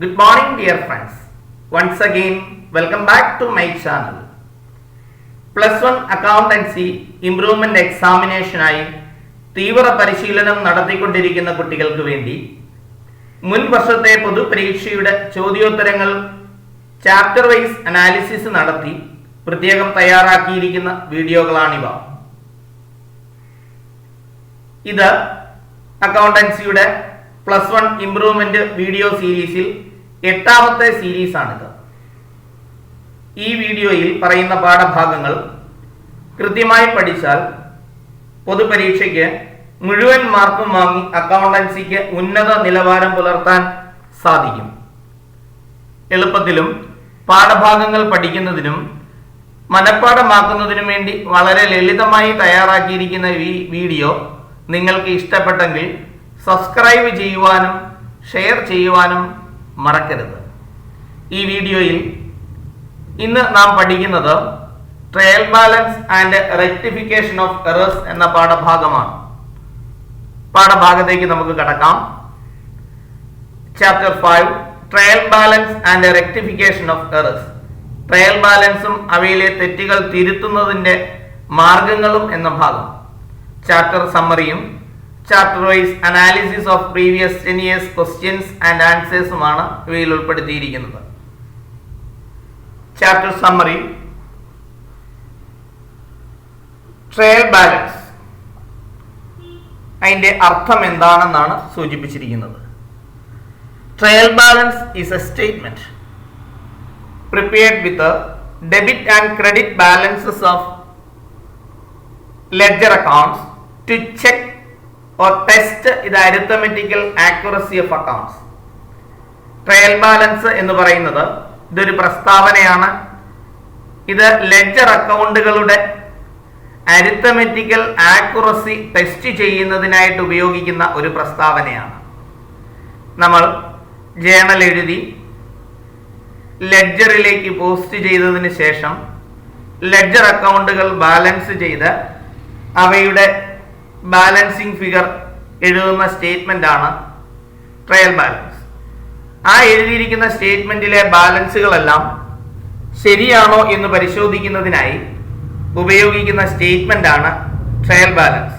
Good morning, dear friends. Once again, welcome back to my channel. +1 accountancy improvement എക്സാമിനേഷനായി തീവ്ര പരിശീലനം നടത്തിക്കൊണ്ടിരിക്കുന്ന കുട്ടികൾക്ക് വേണ്ടി മുൻ വർഷത്തെ പൊതുപരീക്ഷയുടെ ചോദ്യോത്തരങ്ങൾ ചാപ്റ്റർ വൈസ് അനാലിസിസ് നടത്തി പ്രത്യേകം തയ്യാറാക്കിയിരിക്കുന്ന വീഡിയോകളാണിവ. ഇത് അക്കൗണ്ടൻസിയുടെ +1 ഇംപ്രൂവ്മെന്റ് വീഡിയോ സീരീസിൽ 8ാമത്തെ സീരീസാണിത്. ഈ വീഡിയോയിൽ പറയുന്ന പാഠഭാഗങ്ങൾ കൃത്യമായി പഠിച്ചാൽ പൊതുപരീക്ഷയ്ക്ക് മുഴുവൻ മാർക്കും വാങ്ങി അക്കൗണ്ടൻസിക്ക് ഉന്നത നിലവാരം പുലർത്താൻ സാധിക്കും. എളുപ്പത്തിലും പാഠഭാഗങ്ങൾ പഠിക്കുന്നതിനും മനഃപ്പാഠമാക്കുന്നതിനും വേണ്ടി വളരെ ലളിതമായി തയ്യാറാക്കിയിരിക്കുന്ന ഈ വീഡിയോ നിങ്ങൾക്ക് ഇഷ്ടപ്പെട്ടെങ്കിൽ സബ്സ്ക്രൈബ് ചെയ്യുവാനും ഷെയർ ചെയ്യുവാനും മറക്കരുത്. ഈ വീഡിയോയിൽ ഇന്ന് നാം പഠിക്കുന്നത് trial balance and rectification of errors എന്ന പാഠഭാഗമാണ്. പാഠഭാഗത്തേക്ക് നമുക്ക് കടക്കാം. Chapter 5 trial balance and rectification of errors. Trial ബാലൻസും അവയിലെ തെറ്റുകൾ തിരുത്തുന്നതിന്റെ മാർഗങ്ങളും എന്ന ഭാഗം. ചാപ്റ്റർ സമ്മറിയും chapter wise analysis of previous 10 years questions and ആൻസേഴ്സുമാണ് ഇവയിൽ ഉൾപ്പെടുത്തിയിരിക്കുന്നത്. Chapter summary. ട്രയൽ ബാലൻസ് അതിന്റെ അർത്ഥം എന്താണെന്നാണ് സൂചിപ്പിച്ചിരിക്കുന്നത്. Trial balance is a statement prepared with a debit and credit balances of ledger accounts to check or test the arithmetical accuracy of accounts. Trial balance എന്ന് പറയുന്നത് ഇതൊരു പ്രസ്താവനയാണ്. ഇത് ലെഡ്ജർ അക്കൗണ്ടുകളുടെ അരിത്തമെറ്റിക്കൽ ആക്യുറസി ടെസ്റ്റ് ചെയ്യുന്നതിനായിട്ട് ഉപയോഗിക്കുന്ന ഒരു പ്രസ്താവനയാണ്. നമ്മൾ ജേണൽ എഴുതി ലെഡ്ജറിലേക്ക് പോസ്റ്റ് ചെയ്തതിന് ശേഷം ലെഡ്ജർ അക്കൗണ്ടുകൾ ബാലൻസ് ചെയ്ത് അവയുടെ ബാലൻസിങ് ഫിഗർ എഴുതുന്ന സ്റ്റേറ്റ്മെന്റ് ആണ് ട്രയൽ ബാലൻസ്. ആ എഴുതിയിരിക്കുന്ന സ്റ്റേറ്റ്മെന്റിലെ ബാലൻസുകളെല്ലാം ശരിയാണോ എന്ന് പരിശോധിക്കുന്നതിനായി ഉപയോഗിക്കുന്ന സ്റ്റേറ്റ്മെന്റ് ആണ് ട്രയൽ ബാലൻസ്.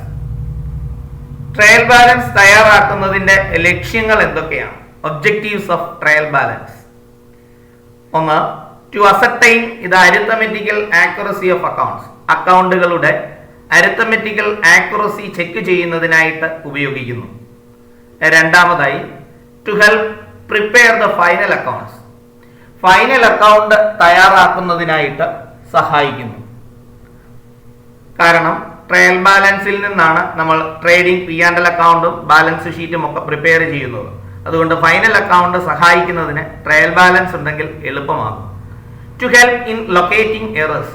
ട്രയൽ ബാലൻസ് തയ്യാറാക്കുന്നതിന്റെ ലക്ഷ്യങ്ങൾ എന്തൊക്കെയാണ്? Objectives of trial balance. ഒന്ന്, ടു അസർടൈൻ ഇത് അരിത്തമെറ്റിക്കൽ ആക്യുറസി ഓഫ് അക്കൗണ്ട്സ്. അക്കൗണ്ടുകളുടെ അരിത്തമെറ്റിക്കൽ ആക്യുറസി ചെക്ക് ചെയ്യുന്നതിനായിട്ട് ഉപയോഗിക്കുന്നു. രണ്ടാമതായി, to help prepare the final accounts. Final account തയ്യാറാക്കുന്നതിനായിട്ട് സഹായിക്കുന്നു. കാരണം ട്രയൽ ബാലൻസിൽ നിന്നാണ് നമ്മൾ ട്രേഡിംഗ് P&L അക്കൗണ്ടും ബാലൻസ് ഷീറ്റും ഒക്കെ പ്രിപ്പയർ ചെയ്യുന്നത്. അതുകൊണ്ട് ഫൈനൽ അക്കൗണ്ട് സഹായിക്കുന്നതിന് ട്രയൽ ബാലൻസ് ഉണ്ടെങ്കിൽ എളുപ്പമാകും. To help in locating errors.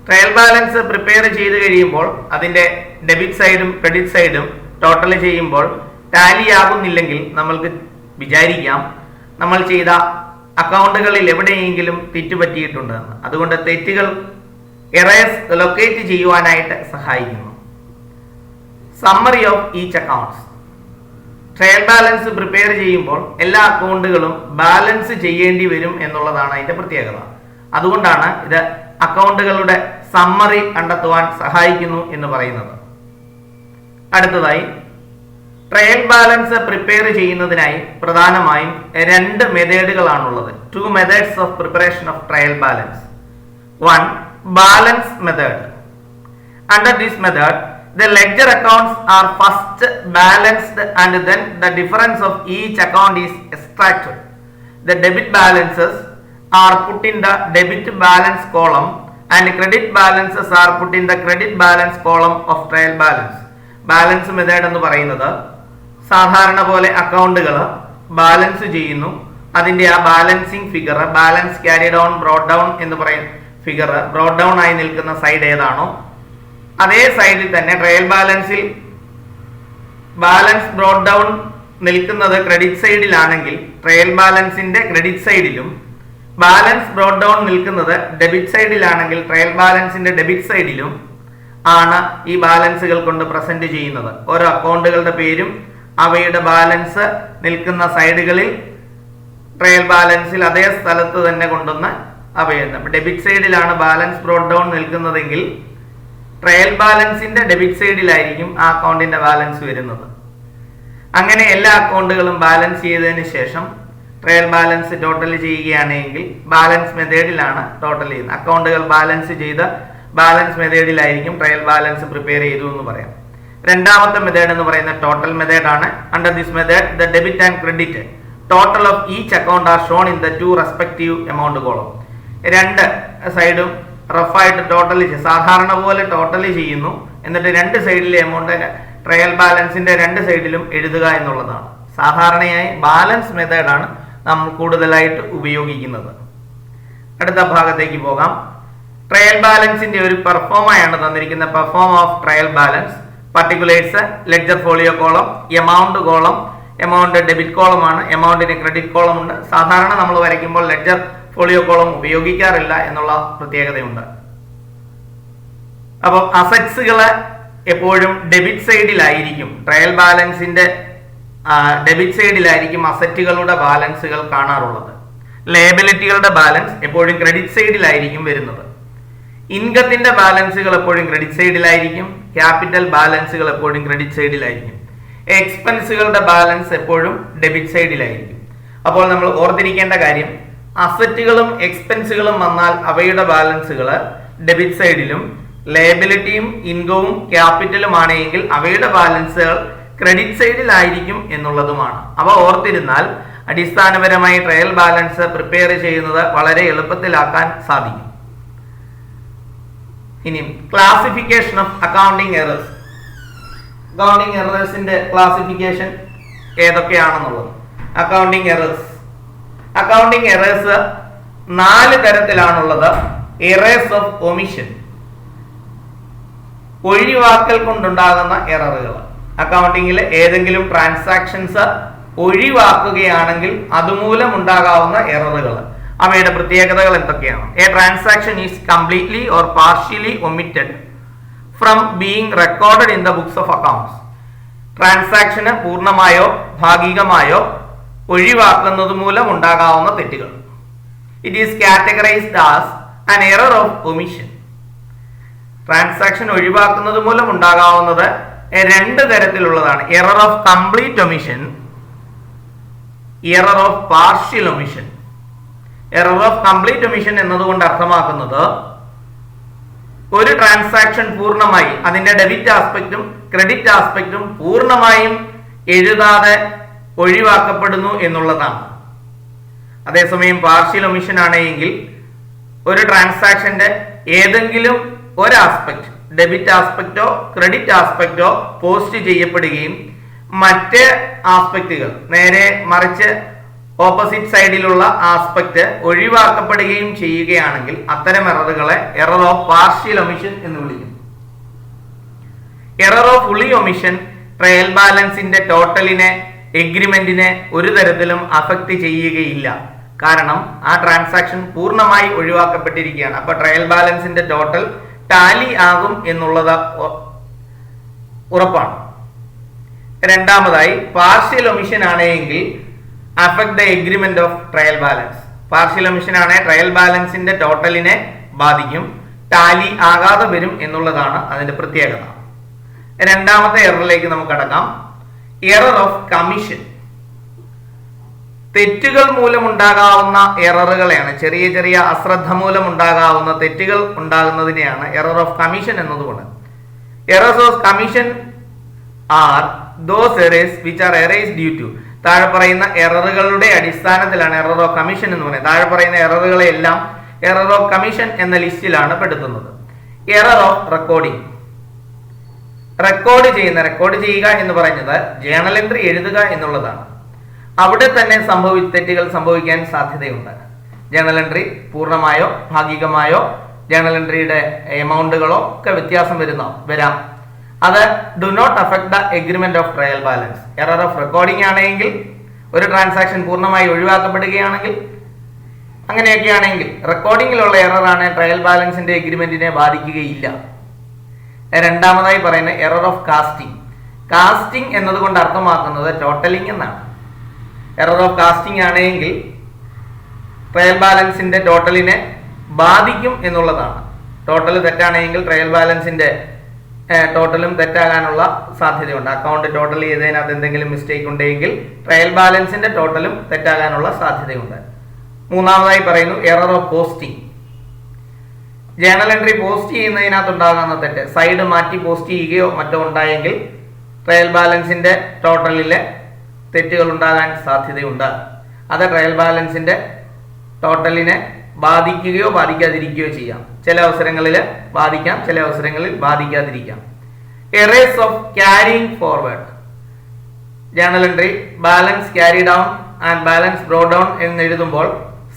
Trial balance prepare ചെയ്ത് കഴിയുമ്പോൾ അതിൻ്റെ ഡെബിറ്റ് സൈഡും ക്രെഡിറ്റ് സൈഡും ടോട്ടൽ ചെയ്യുമ്പോൾ ടാലി ആകുന്നില്ലെങ്കിൽ നമ്മൾക്ക് വിചാരിക്കാം നമ്മൾ ചെയ്ത അക്കൗണ്ടുകളിൽ എവിടെയെങ്കിലും തെറ്റുപറ്റിയിട്ടുണ്ടെന്ന്. അതുകൊണ്ട് തെറ്റുകൾ എറേഴ്സ് ലൊക്കേറ്റ് ചെയ്യുവാനായിട്ട് സഹായിക്കുന്നു. Summary of each accounts. Trial balance prepare ചെയ്യുമ്പോൾ എല്ലാ അക്കൗണ്ടുകളും ബാലൻസ് ചെയ്യേണ്ടി വരും എന്നുള്ളതാണ് അതിന്റെ പ്രത്യേകത. അതുകൊണ്ടാണ് ഇത് അക്കൗണ്ടുകളുടെ സമ്മറി കണ്ടെത്തുവാൻ സഹായിക്കുന്നു എന്ന് പറയുന്നത്. അടുത്തതായി, ട്രയൽ ബാലൻസ് പ്രിപ്പയർ ചെയ്യുന്നതിനായി പ്രധാനമായും 2 മെത്തേഡുകളാണുള്ളത്. 2 methods of preparation of trial balance. 1, balance method. Under this method, the ledger accounts are first balanced and then the difference of each account is extracted. The debit balances are put in the debit balance column and credit balances are put in the credit balance column of trial balance. Balance method എന്ന് പറയുന്നത് സാധാരണ പോലെ അക്കൗണ്ടുകൾ balance ചെയ്യുന്നു. അതിൻ്റെ ആ balancing figure, balance carry down brought down എന്ന് പറയുന്ന ഫിഗർ, ബ്രോട്ട് ഡൗൺ ആയി നിൽക്കുന്ന സൈഡ് ഏതാണോ അതേ സൈഡിൽ തന്നെ ട്രയൽ ബാലൻസിൽ ബാലൻസ് ബ്രോട്ട് ഡൗൺ നിൽക്കുന്നത് ക്രെഡിറ്റ് സൈഡിലാണെങ്കിൽ ട്രയൽ ബാലൻസിന്റെ ക്രെഡിറ്റ് സൈഡിലും ബാലൻസ് ബ്രോട്ട് ഡൗൺ നിൽക്കുന്നത് ഡെബിറ്റ് സൈഡിലാണെങ്കിൽ ട്രയൽ ബാലൻസിന്റെ ഡെബിറ്റ് സൈഡിലും ആണ് ഈ ബാലൻസുകൾ കൊണ്ട് പ്രസന്റ് ചെയ്യുന്നത്. ഓരോ അക്കൗണ്ടുകളുടെ പേരും അവയുടെ ബാലൻസ് നിൽക്കുന്ന സൈഡുകളിൽ ട്രയൽ ബാലൻസിൽ അതേ സ്ഥലത്ത് തന്നെ കൊണ്ടുവന്ന് അപയുന്നത്. ഡെബിറ്റ് സൈഡിലാണ് ബാലൻസ് ബ്രോട്ട് ഡൗൺ നിൽക്കുന്നതെങ്കിൽ ട്രയൽ ബാലൻസിന്റെ ഡെബിറ്റ് സൈഡിലായിരിക്കും ആ അക്കൗണ്ടിന്റെ ബാലൻസ് വരുന്നത്. അങ്ങനെ എല്ലാ അക്കൗണ്ടുകളും ബാലൻസ് ചെയ്തതിന് ശേഷം ട്രയൽ ബാലൻസ് ടോട്ടൽ ചെയ്യുകയാണെങ്കിൽ ബാലൻസ് മെത്തേഡിലാണ് ടോട്ടൽ ചെയ്യുന്നത്. അക്കൗണ്ടുകൾ ബാലൻസ് ചെയ്ത ബാലൻസ് മെത്തേഡിലായിരിക്കും ട്രയൽ ബാലൻസ് പ്രിപ്പയർ ചെയ്തു എന്ന് പറയാം. രണ്ടാമത്തെ മെത്തേഡ് എന്ന് പറയുന്ന ടോട്ടൽ മെത്തേഡ് ആണ്. Under this method the debit and credit total of each account are shown in the two respective amount column. രണ്ട് സൈഡും റഫായിട്ട് ടോട്ടൽ സാധാരണ പോലെ ടോട്ടൽ ചെയ്യുന്നു. എന്നിട്ട് രണ്ട് സൈഡിലെ എമൗണ്ട് ട്രയൽ ബാലൻസിന്റെ രണ്ട് സൈഡിലും എഴുതുക എന്നുള്ളതാണ്. സാധാരണയായി ബാലൻസ് മെത്തേഡാണ് നമ്മൾ കൂടുതലായിട്ട് ഉപയോഗിക്കുന്നത്. അടുത്ത ഭാഗത്തേക്ക് പോകാം. ട്രയൽ ബാലൻസിന്റെ ഒരു പെർഫോമാണ് തന്നിരിക്കുന്ന proforma of trial balance. Particulars, ledger folio column, amount column. Amount debit കോളമാണ്, എമൗണ്ടിന് ക്രെഡിറ്റ് കോളം ഉണ്ട്. സാധാരണ നമ്മൾ വരയ്ക്കുമ്പോൾ ലെഡ്ജർ ഫോളിയോ കോളം ഉപയോഗിക്കാറില്ല എന്നുള്ള പ്രത്യേകതയുണ്ട്. അപ്പം അസറ്റ്സുകള് എപ്പോഴും ഡെബിറ്റ് സൈഡിലായിരിക്കും. ട്രയൽ ബാലൻസിന്റെ ഡെബിറ്റ് സൈഡിലായിരിക്കും അസറ്റുകളുടെ ബാലൻസുകൾ കാണാറുള്ളത്. ലയബിലിറ്റികളുടെ ബാലൻസ് എപ്പോഴും ക്രെഡിറ്റ് സൈഡിലായിരിക്കും വരുന്നത്. ഇൻകത്തിന്റെ ബാലൻസുകൾ എപ്പോഴും ക്രെഡിറ്റ് സൈഡിലായിരിക്കും. ക്യാപിറ്റൽ ബാലൻസുകൾ എപ്പോഴും ക്രെഡിറ്റ് സൈഡിലായിരിക്കും. എക്സ്പെൻസുകളുടെ ബാലൻസ് എപ്പോഴും ഡെബിറ്റ് സൈഡിലായിരിക്കും. അപ്പോൾ നമ്മൾ ഓർത്തിരിക്കേണ്ട കാര്യം, അസറ്റുകളും എക്സ്പെൻസുകളും വന്നാൽ അവയുടെ ബാലൻസുകൾ ഡെബിറ്റ് സൈഡിലും, ലയബിലിറ്റിയും ഇൻകവും ക്യാപിറ്റലും ആണെങ്കിൽ അവയുടെ ബാലൻസുകൾ ക്രെഡിറ്റ് സൈഡിലായിരിക്കും എന്നുള്ളതുമാണ്. അവ ഓർത്തിരുന്നാൽ അടിസ്ഥാനപരമായി ട്രയൽ ബാലൻസ് പ്രിപ്പയർ ചെയ്യുന്നത് വളരെ എളുപ്പത്തിലാക്കാൻ സാധിക്കും. ഇനി classification of accounting errors. Accounting എറേഴ്സിന്റെ ക്ലാസിഫിക്കേഷൻ ഏതൊക്കെയാണെന്നുള്ളത്. അക്കൗണ്ടിങ് എറേഴ്സ് 4 തരത്തിലാണുള്ളത്. എറേഴ്സ് ഓഫ് ഒമിഷൻ, ഒഴിവാക്കൽ കൊണ്ടുണ്ടാകുന്ന എററുകൾ. അക്കൗണ്ടിങ്ങിൽ ഏതെങ്കിലും ട്രാൻസാക്ഷൻസ് ഒഴിവാക്കുകയാണെങ്കിൽ അതുമൂലം ഉണ്ടാകാവുന്ന എററുകൾ. അവയുടെ പ്രത്യേകതകൾ എന്തൊക്കെയാണ്? A transaction is completely or partially omitted from being recorded in the books of accounts. ട്രാൻസാക്ഷന് പൂർണ്ണമായോ ഭാഗികമായോ ഒഴിവാക്കുന്നത് മൂലം ഉണ്ടാകാവുന്ന തെറ്റുകൾ. It is categorised as an error of omission. Transaction ഒഴിവാക്കുന്നത് മൂലം ഉണ്ടാകാവുന്നത് 2 തരത്തിലുള്ളതാണ്. Error of complete omission, error of partial omission. Error of complete omission എന്നതുകൊണ്ട് അർത്ഥമാക്കുന്നത് ഒരു ട്രാൻസാക്ഷൻ പൂർണ്ണമായി അതിന്റെ ഡെബിറ്റ് ആസ്പെക്റ്റും ക്രെഡിറ്റ് ആസ്പെക്റ്റും പൂർണ്ണമായും എഴുതാതെ ഒഴിവാക്കപ്പെടുന്നു എന്നുള്ളതാണ്. അതേസമയം പാർഷ്യൽ ഒമിഷൻ ആണെങ്കിൽ ഒരു ട്രാൻസാക്ഷന്റെ ഏതെങ്കിലും ഒരു ആസ്പെക്ട്, ഡെബിറ്റ് ആസ്പെക്റ്റോ ക്രെഡിറ്റ് ആസ്പെക്റ്റോ പോസ്റ്റ് ചെയ്യപ്പെടുകയും മറ്റ് ആസ്പെക്റ്റുകൾ നേരെ മറിച്ച് ഓപ്പോസിറ്റ് സൈഡിലുള്ള ആസ്പെക്ട് ഒഴിവാക്കപ്പെടുകയും ചെയ്യുകയാണെങ്കിൽ അത്തരം എററുകളെ എറർ ഓഫ് പാർഷ്യൽ ഒമിഷൻ എന്ന് വിളിക്കുന്നു. Error of fully omission trial ബാലൻസിന്റെ ടോട്ടലിനെ, എഗ്രിമെന്റിനെ ഒരു തരത്തിലും അഫക്ട് ചെയ്യുകയില്ല. കാരണം ആ ട്രാൻസാക്ഷൻ പൂർണ്ണമായി ഒഴിവാക്കപ്പെട്ടിരിക്കുകയാണ്. അപ്പൊ ട്രയൽ ബാലൻസിന്റെ ടോട്ടൽ ടാലി ആകും എന്നുള്ളത് ഉറപ്പാണ്. രണ്ടാമതായി പാർഷ്യൽ ഒമിഷൻ ആണെങ്കിൽ affect the agreement of trial balance. Partial omission ആണ് ട്രയൽ ബാലൻസിന്റെ ടോട്ടലിനെ ബാധിക്കും, ടാലി ആകാതെ വരും എന്നുള്ളതാണ് അതിന്റെ പ്രത്യേകത. രണ്ടാമത്തെ എററിലേക്ക് നമുക്ക് കടക്കാം. Error of commission. തെറ്റുകൾ മൂലമുണ്ടാകാവുന്ന എററുകളെയാണ്, ചെറിയ ചെറിയ അശ്രദ്ധ മൂലമുണ്ടാകാവുന്ന തെറ്റുകൾ ഉണ്ടാകുന്നതിനെയാണ് എറർ ഓഫ് കമ്മീഷൻ എന്നതുകൊണ്ട്. Errors of commission are those errors which are errors due to. താഴെ പറയുന്ന എററുകളുടെ അടിസ്ഥാനത്തിലാണ് എറർ ഓഫ് കമ്മീഷൻ എന്ന് പറയുന്നത്. താഴെ പറയുന്ന എററുകളെ എല്ലാം എറർ ഓഫ് കമ്മീഷൻ എന്ന ലിസ്റ്റിലാണ് പെടുത്തുന്നത്. Error of recording. റെക്കോർഡ് ചെയ്യുക എന്ന് പറയുന്നത് ജേണൽ എൻട്രി എഴുതുക എന്നുള്ളതാണ്. അവിടെ തന്നെ തെറ്റുകൾ സംഭവിക്കാൻ സാധ്യതയുണ്ട്. ജേണൽ എൻട്രി പൂർണ്ണമായോ ഭാഗികമായോ ജേണൽ എൻട്രിയുടെ എമൗണ്ടുകളോ ഒക്കെ വ്യത്യാസം വരാം. അത് do not affect the agreement of trial balance. Error of recording ആണെങ്കിൽ, ഒരു ട്രാൻസാക്ഷൻ പൂർണ്ണമായി ഒഴിവാക്കപ്പെടുകയാണെങ്കിൽ, അങ്ങനെയൊക്കെയാണെങ്കിൽ റെക്കോർഡിംഗിലുള്ള എററാണ് ട്രയൽ ബാലൻസിന്റെ എഗ്രിമെന്റിനെ ബാധിക്കുകയില്ല. രണ്ടാമതായി പറയുന്ന എറർ ഓഫ് കാസ്റ്റിംഗ്. കാസ്റ്റിംഗ് എന്നതുകൊണ്ട് അർത്ഥമാക്കുന്നത് ടോട്ടലിംഗ് എന്നാണ്. എറർ ഓഫ് കാസ്റ്റിംഗ് ആണെങ്കിൽ ട്രയൽ ബാലൻസിന്റെ ടോട്ടലിനെ ബാധിക്കും എന്നുള്ളതാണ്. ടോട്ടൽ തെറ്റാണെങ്കിൽ ട്രയൽ ബാലൻസിന്റെ ടോട്ടലും തെറ്റാകാനുള്ള സാധ്യതയുണ്ട്. അക്കൗണ്ട് ടോട്ടൽ ചെയ്തതിനകത്ത് എന്തെങ്കിലും മിസ്റ്റേക്ക് ഉണ്ടെങ്കിൽ ട്രയൽ ബാലൻസിന്റെ ടോട്ടലും തെറ്റാകാനുള്ള സാധ്യതയുണ്ട്. മൂന്നാമതായി പറയുന്നു error of posting. Journal entry post ചെയ്യുന്നതിനകത്ത് ഉണ്ടാകുന്ന തെറ്റ്, സൈഡ് മാറ്റി പോസ്റ്റ് ചെയ്യുകയോ മറ്റോ ഉണ്ടായെങ്കിൽ ട്രയൽ ബാലൻസിന്റെ ടോട്ടലിലെ തെറ്റുകൾ ഉണ്ടാകാൻ സാധ്യതയുണ്ട്. അത് ട്രയൽ ബാലൻസിന്റെ ടോട്ടലിനെ ബാധിക്കുകയോ ബാധിക്കാതിരിക്കുകയോ ചെയ്യാം. ചില അവസരങ്ങളിൽ ബാധിക്കാം, ചില അവസരങ്ങളിൽ ബാധിക്കാതിരിക്കാം. Errors of carrying forward. Journal entry balance carry down and balance brought down എന്ന് എഴുതുമ്പോൾ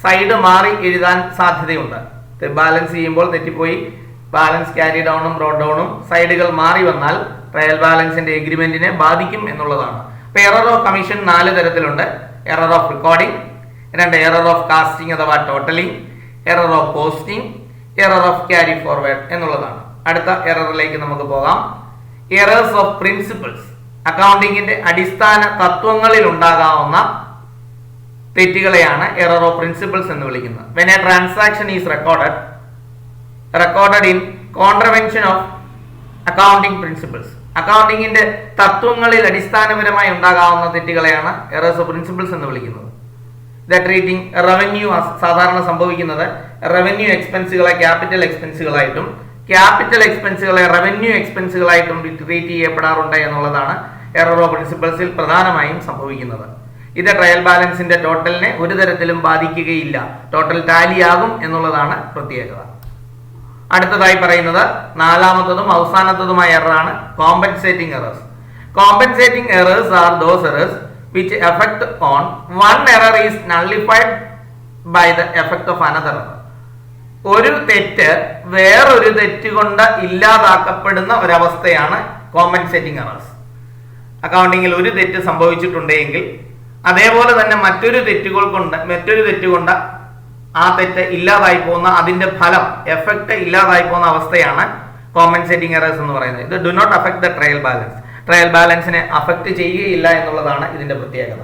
സൈഡ് മാറി എഴുതാൻ സാധ്യതയുണ്ട്. ബാലൻസ് ചെയ്യുമ്പോൾ തെറ്റിപ്പോയി ബാലൻസ് ക്യാരി ഡൗണും ബ്രോ ഡൗണും സൈഡുകൾ മാറി വന്നാൽ ട്രയൽ ബാലൻസിന്റെ എഗ്രിമെന്റിനെ ബാധിക്കും എന്നുള്ളതാണ്. അപ്പൊ എറർ ഓഫ് കമ്മീഷൻ 4 തരത്തിലുണ്ട്. Error of recording, error of casting അഥവാ totalling, error of posting, error of carry forward എന്നുള്ളതാണ്. അടുത്ത എററിലേക്ക് നമുക്ക് പോകാം. Errors of principles. അക്കൗണ്ടിങ്ങിന്റെ അടിസ്ഥാന തത്വങ്ങളിൽ ഉണ്ടാകാവുന്ന തെറ്റുകളെയാണ് എറർ ഓഫ് പ്രിൻസിപ്പിൾസ് എന്ന് വിളിക്കുന്നത്. When a transaction is recorded in contravention of accounting principles. അക്കൗണ്ടിങ്ങിന്റെ തത്വങ്ങളിൽ അടിസ്ഥാനപരമായി ഉണ്ടാകാവുന്ന തെറ്റുകളെയാണ് എറേഴ്സ് ഓഫ് പ്രിൻസിപ്പിൾസ് എന്ന് വിളിക്കുന്നത്. ട്രീറ്റിംഗ് റവന്യൂ, സാധാരണ സംഭവിക്കുന്നത് റവന്യൂ എക്സ്പെൻസുകളെ ക്യാപിറ്റൽ എക്സ്പെൻസുകളായിട്ടും ക്യാപിറ്റൽ എക്സ്പെൻസുകളെ റവന്യൂ എക്സ്പെൻസുകളായിട്ടും ട്രീറ്റ് ചെയ്യപ്പെടാറുണ്ട് എന്നുള്ളതാണ് എറർ ഓഫ് പ്രിൻസിപ്പിൾസിൽ പ്രധാനമായും സംഭവിക്കുന്നത്. ഇത് ട്രയൽ ബാലൻസിന്റെ ടോട്ടലിനെ ഒരു തരത്തിലും ബാധിക്കുകയില്ല, ടോട്ടൽ ടാലിയാകും എന്നുള്ളതാണ് പ്രത്യേകത. അടുത്തതായി പറയുന്നത് നാലാമത്തതും അവസാനത്തതുമായ എററാണ് compensating errors. Compensating errors are those errors which effect on one error is nullified by the effect of another error. ഒരു തെറ്റ് വേറൊരു തെറ്റ് കൊണ്ട് ഇല്ലാതാക്കപ്പെടുന്ന ഒരവസ്ഥയാണ് കോമ്പൻസേറ്റിംഗ് എറേഴ്സ്. അക്കൗണ്ടിങ്ങിൽ ഒരു തെറ്റ് സംഭവിച്ചിട്ടുണ്ടെങ്കിൽ അതേപോലെ തന്നെ മറ്റൊരു തെറ്റ് കൊണ്ട് ആ തെറ്റ് ഇല്ലാതായി പോകുന്ന, അതിന്റെ ഫലം എഫക്ട് ഇല്ലാതായി പോകുന്ന അവസ്ഥയാണ് കോമ്പൻസേറ്റിംഗ് എറേഴ്സ് എന്ന് പറയുന്നത്. ഇത് do not affect the trial balance. Trial ബാലൻസിനെ അഫക്ട് ചെയ്യുകയില്ല എന്നുള്ളതാണ് ഇതിന്റെ പ്രത്യേകത.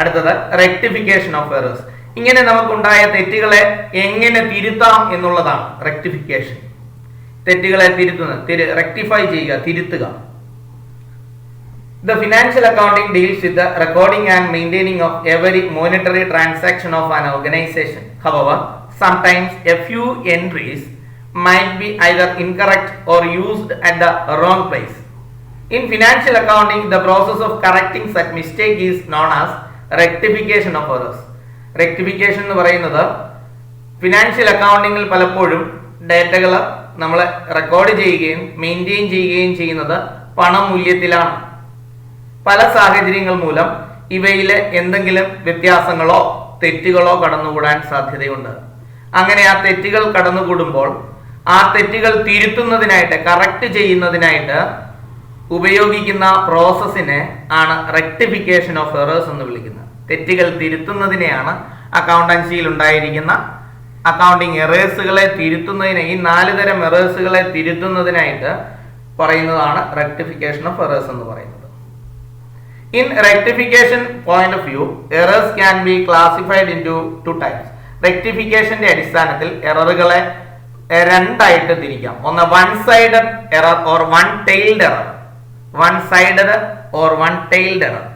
അടുത്തത് റെക്ടിഫിക്കേഷൻ ഓഫ് എറേഴ്സ്. ഇങ്ങനെ നമുക്കുണ്ടായ തെറ്റുകളെ എങ്ങനെ തിരുത്താം എന്നുള്ളതാണ് റെക്ടിഫിക്കേഷൻ. തെറ്റുകളെ റെക്ടിഫൈ ചെയ്യുക, തിരുത്തുക. The financial accounting deals with the recording and maintaining of every monetary transaction of an organization. However, sometimes a few entries might be either incorrect or used at the wrong place. In financial accounting, the process of correcting such mistake is known as rectification of errors. Rectification എന്ന് പറയുന്നത് financial അക്കൗണ്ടിങ്ങിൽ പലപ്പോഴും ഡേറ്റകൾ നമ്മൾ record ചെയ്യുകയും maintain ചെയ്യുകയും ചെയ്യുന്നത് പണമൂല്യത്തിലാണ്. പല സാഹചര്യങ്ങൾ മൂലം ഇവയിലെ എന്തെങ്കിലും വ്യത്യാസങ്ങളോ തെറ്റുകളോ കടന്നുകൂടാൻ സാധ്യതയുണ്ട്. അങ്ങനെ ആ തെറ്റുകൾ കടന്നുകൂടുമ്പോൾ ആ തെറ്റുകൾ തിരുത്തുന്നതിനായിട്ട്, കറക്റ്റ് ചെയ്യുന്നതിനായിട്ട് ഉപയോഗിക്കുന്ന പ്രോസസ്സിനെ ആണ് റെക്ടിഫിക്കേഷൻ ഓഫ് എറേഴ്സ് എന്ന് വിളിക്കുന്നത്. തെറ്റുകൾ തിരുത്തുന്നതിനെയാണ് അക്കൗണ്ടൻസിയിൽ ഉണ്ടായിരിക്കുന്ന അക്കൗണ്ടിങ് എറേഴ്സുകളെ തിരുത്തുന്നതിന്, ഈ 4 തരം എറേഴ്സുകളെ തിരുത്തുന്നതിനായിട്ട് പറയുന്നതാണ് റെക്ടിഫിക്കേഷൻ ഓഫ് എറേഴ്സ് എന്ന് പറയുന്നത്. In rectification point of view, errors can be classified into 2 types. റെക്ടിഫിക്കേഷന്റെ അടിസ്ഥാനത്തിൽ എററുകളെ രണ്ടായിട്ട് തിരിക്കാം. ഒന്ന് one sided error or one tailed error. One sided or one tailed error.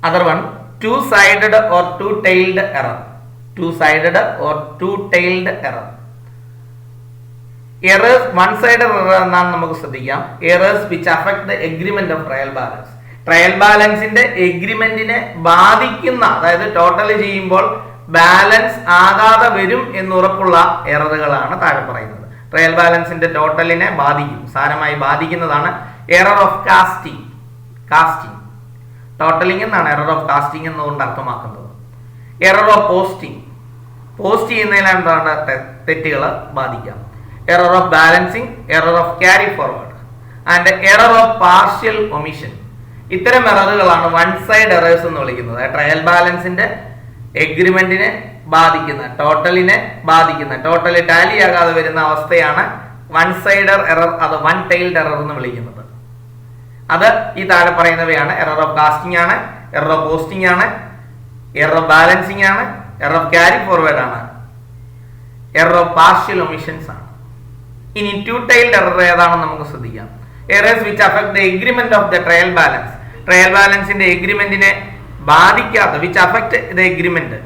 Other one two sided or two tailed error. Two sided or two tailed error. Errors one sided error എന്നാണ് നമുക്ക് ശ്രദ്ധിക്കാം. Errors which affect the agreement of trial balance. Trial ബാലൻസിന്റെ എഗ്രിമെന്റിനെ ബാധിക്കുന്ന, അതായത് total ചെയ്യുമ്പോൾ balance ആകാതെ വരും എന്നുറപ്പുള്ള എററുകളാണ് താഴെ പറയുന്നത്. ട്രയൽ ബാലൻസിന്റെ ടോട്ടലിനെ ബാധിക്കും, സാരമായി ബാധിക്കുന്നതാണ് error of casting. Casting totalling എന്നാണ് എറർ ഓഫ് കാസ്റ്റിംഗ് എന്നുകൊണ്ട് അർത്ഥമാക്കുന്നത്. എറർ ഓഫ് പോസ്റ്റിംഗ്, പോസ്റ്റ് ചെയ്യുന്നതിലാണ് എന്താണ് തെറ്റുകൾ ബാധിക്കാം. Error of balancing, error of carry forward and error of partial omission. ഇത്തരം എററുകളാണ് വൺ സൈഡ് എറേഴ്സ് എന്ന് വിളിക്കുന്നത്. ട്രയൽ ബാലൻസിന്റെ എഗ്രിമെന്റിനെ ബാധിക്കുന്ന, ടോട്ടലിനെ ബാധിക്കുന്ന, ടോട്ടൽ ടാലി ആകാതെ വരുന്ന അവസ്ഥയാണ് വൺ സൈഡർ എറർ, അത് വൺ ടെയിൽഡ് എറർ എന്ന് വിളിക്കുന്നത്. അത് ഈ താഴെ പറയുന്നവയാണ്. എറർ ഓഫ് കാസ്റ്റിംഗ് ആണ്, എറർ ഓഫ് പോസ്റ്റിംഗ് ആണ്, എറർ ഓഫ് ബാലൻസിങ് ആണ്, എറർ ഓഫ് ക്യാരി ഫോർവേഡ് ആണ്, എറർ ഓഫ് പാർഷ്യൽ ഒമിഷൻസ് ആണ്. ഇനി ടു ടൈൽഡ് എറർ ഏതാണെന്ന് നമുക്ക് ശ്രദ്ധിക്കാം. Errors which affect the agreement of the trial balance, trial ബാലൻസിന്റെ എഗ്രിമെന്റിനെ ബാധിക്കാത്ത, വിച്ച് അഫക്ട് ദ എഗ്രിമെന്റ്,